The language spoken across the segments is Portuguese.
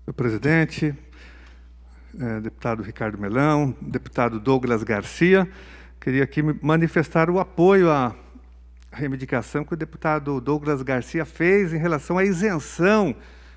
Senhor presidente, deputado Ricardo Melão, deputado Douglas Garcia, queria aqui manifestar o apoio à reivindicação que o deputado Douglas Garcia fez em relação à isenção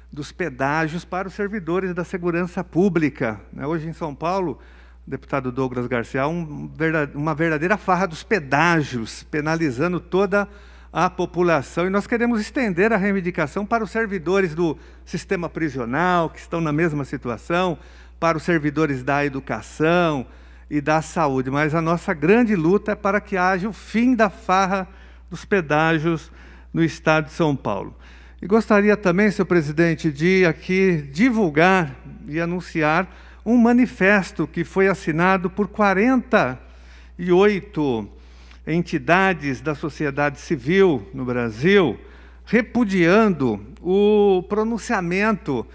dos pedágios para os servidores da segurança pública. Hoje em São Paulo, deputado Douglas Garcia, há uma verdadeira farra dos pedágios, penalizando toda a população, e nós queremos estender a reivindicação para os servidores do sistema prisional, que estão na mesma situação, para os servidores da educação e da saúde, mas a nossa grande luta é para que haja o fim da farra dos pedágios no estado de São Paulo. E gostaria também, senhor presidente, de aqui divulgar e anunciar um manifesto que foi assinado por 48 entidades da sociedade civil no Brasil, repudiando o pronunciamento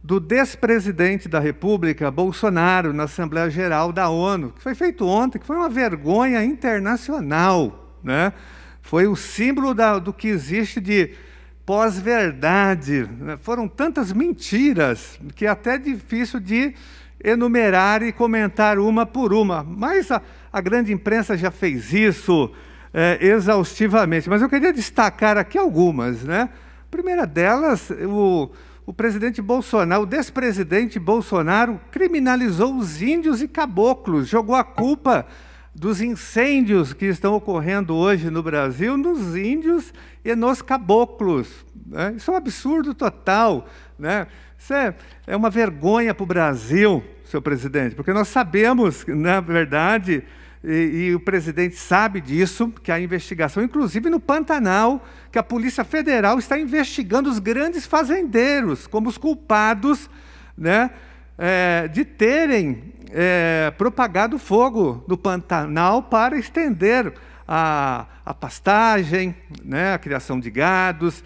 do despresidente da República, Bolsonaro, na Assembleia Geral da ONU, que foi feito ontem, que foi uma vergonha internacional, né? Foi o símbolo do que existe de pós-verdade, né? Foram tantas mentiras que é até difícil de enumerar e comentar uma por uma, mas a grande imprensa já fez isso exaustivamente. Mas eu queria destacar aqui algumas, né? A primeira delas, o presidente Bolsonaro, o despresidente Bolsonaro, criminalizou os índios e caboclos, jogou a culpa dos incêndios que estão ocorrendo hoje no Brasil nos índios e nos caboclos, né? Isso é um absurdo total, né? Isso é uma vergonha para o Brasil, senhor presidente, porque nós sabemos, na verdade, e o presidente sabe disso, que a investigação, inclusive no Pantanal, que a Polícia Federal está investigando os grandes fazendeiros como os culpados, né, de terem propagado fogo no Pantanal para estender a pastagem, né, a criação de gados.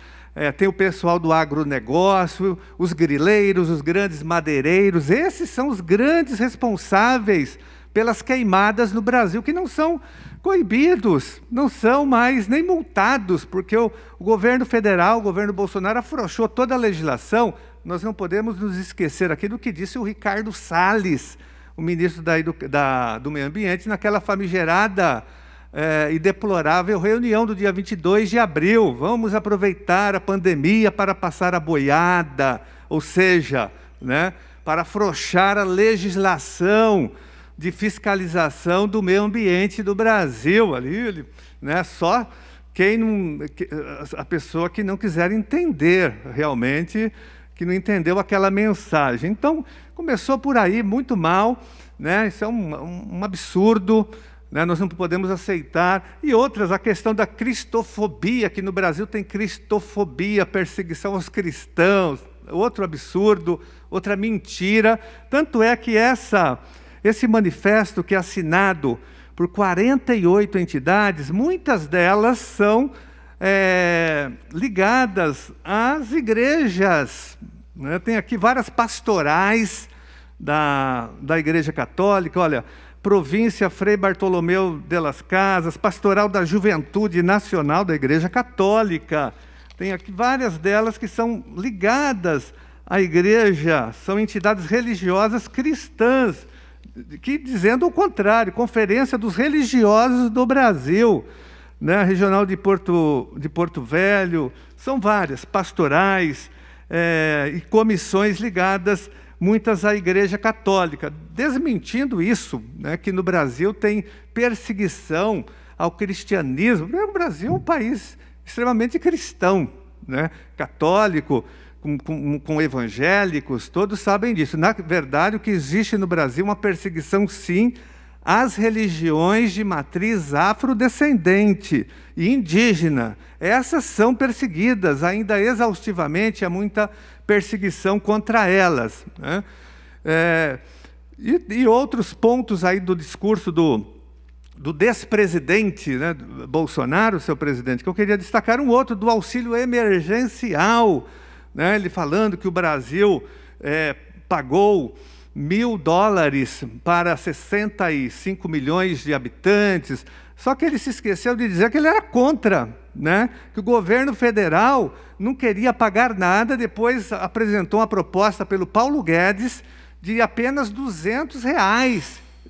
Tem o pessoal do agronegócio, os grileiros, os grandes madeireiros. Esses são os grandes responsáveis pelas queimadas no Brasil, que não são coibidos, não são mais nem multados, porque o governo federal, o governo Bolsonaro, afrouxou toda a legislação. Nós não podemos nos esquecer aqui do que disse o Ricardo Salles, o ministro do Meio Ambiente, naquela famigerada e deplorável reunião do dia 22 de abril. Vamos aproveitar a pandemia para passar a boiada, ou seja, né, para afrouxar a legislação de fiscalização do meio ambiente do Brasil. Ali, né, só a pessoa que não quiser entender realmente, que não entendeu aquela mensagem. Então, começou por aí muito mal, né? Isso é um absurdo. Nós não podemos aceitar. E outras, a questão da cristofobia, que no Brasil tem cristofobia, perseguição aos cristãos, outro absurdo, outra mentira. Tanto é que esse manifesto, que é assinado por 48 entidades, muitas delas são ligadas às igrejas, né? Tem aqui várias pastorais da Igreja Católica, olha, Província Frei Bartolomeu de las Casas, Pastoral da Juventude Nacional da Igreja Católica. Tem aqui várias delas que são ligadas à igreja, são entidades religiosas cristãs, que dizendo o contrário, Conferência dos Religiosos do Brasil, né? A Regional de Porto Velho, são várias, pastorais e comissões ligadas muitas à Igreja Católica, desmentindo isso, né, que no Brasil tem perseguição ao cristianismo. O Brasil é um país extremamente cristão, né, católico, com evangélicos, todos sabem disso. Na verdade, o que existe no Brasil é uma perseguição, sim, às religiões de matriz afrodescendente e indígena. Essas são perseguidas ainda exaustivamente, há muita perseguição contra elas, né? E outros pontos aí do discurso do despresidente, né, Bolsonaro, seu presidente, que eu queria destacar um outro, do auxílio emergencial, né, ele falando que o Brasil pagou $1.000 para 65 milhões de habitantes, Só que ele se esqueceu de dizer que ele era contra, né? Que o governo federal não queria pagar nada, depois apresentou uma proposta pelo Paulo Guedes de apenas R$ 200,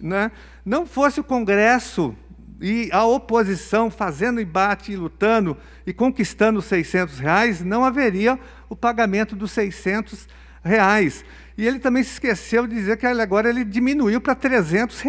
né? Não fosse o Congresso e a oposição fazendo embate e lutando e conquistando os R$ 600, não haveria o pagamento dos R$ 600. E ele também se esqueceu de dizer que agora ele diminuiu para R$ 300,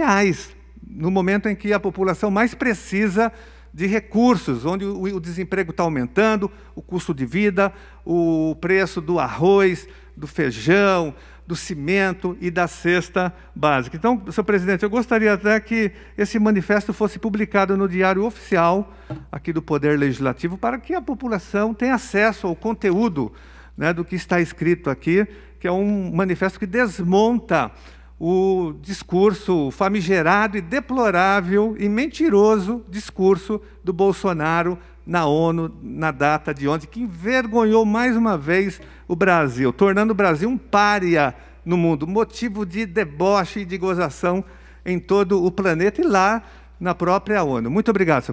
no momento em que a população mais precisa de recursos, onde o desemprego está aumentando, o custo de vida, o preço do arroz, do feijão, do cimento e da cesta básica. Então, senhor presidente, eu gostaria até que esse manifesto fosse publicado no Diário Oficial aqui do Poder Legislativo, para que a população tenha acesso ao conteúdo, né, do que está escrito aqui, que é um manifesto que desmonta o discurso famigerado e deplorável e mentiroso discurso do Bolsonaro na ONU, na data de ontem, que envergonhou mais uma vez o Brasil, tornando o Brasil um pária no mundo, motivo de deboche e de gozação em todo o planeta e lá na própria ONU. Muito obrigado, senhor presidente.